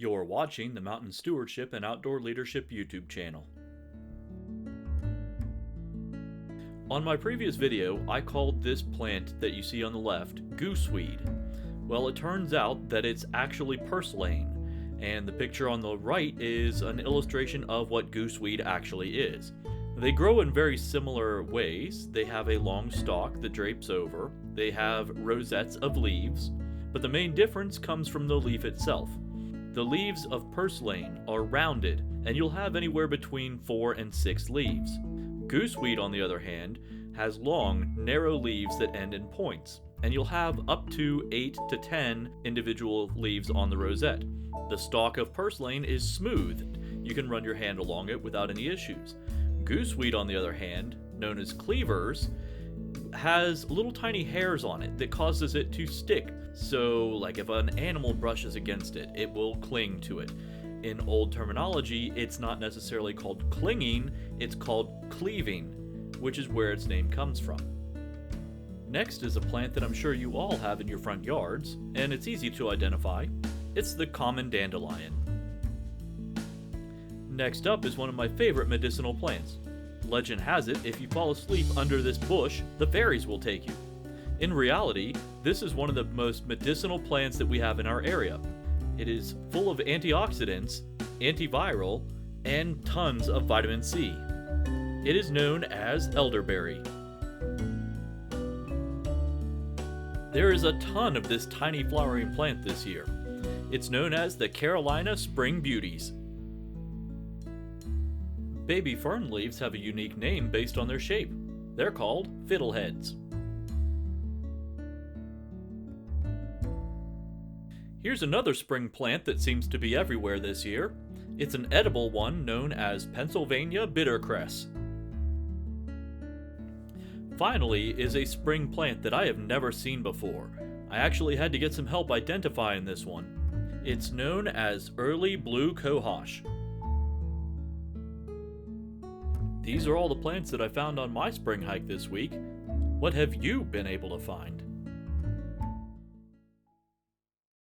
You're watching the Mountain Stewardship and Outdoor Leadership YouTube channel. On my previous video, I called this plant that you see on the left gooseweed. Well, it turns out that it's actually purslane, and the picture on the right is an illustration of what gooseweed actually is. They grow in very similar ways. They have a long stalk that drapes over. They have rosettes of leaves, but the main difference comes from the leaf itself. The leaves of purslane are rounded, and you'll have anywhere between 4 and 6 leaves. Gooseweed, on the other hand, has long, narrow leaves that end in points, and you'll have up to 8 to 10 individual leaves on the rosette. The stalk of purslane is smooth. You can run your hand along it without any issues. Gooseweed, on the other hand, known as Cleavers, has little tiny hairs on it that causes it to stick. So, like if an animal brushes against it, it will cling to it. In old terminology, it's not necessarily called clinging, it's called cleaving, which is where its name comes from. Next is a plant that I'm sure you all have in your front yards, and it's easy to identify. It's the common dandelion. Next up is one of my favorite medicinal plants. Legend has it, if you fall asleep under this bush, the fairies will take you. In reality, this is one of the most medicinal plants that we have in our area. It is full of antioxidants, antiviral, and tons of vitamin C. It is known as elderberry. There is a ton of this tiny flowering plant this year. It's known as the Carolina Spring Beauties. Baby fern leaves have a unique name based on their shape. They're called fiddleheads. Here's another spring plant that seems to be everywhere this year. It's an edible one known as Pennsylvania bitter cress. Finally is a spring plant that I have never seen before. I actually had to get some help identifying this one. It's known as early blue cohosh. These are all the plants that I found on my spring hike this week. What have you been able to find?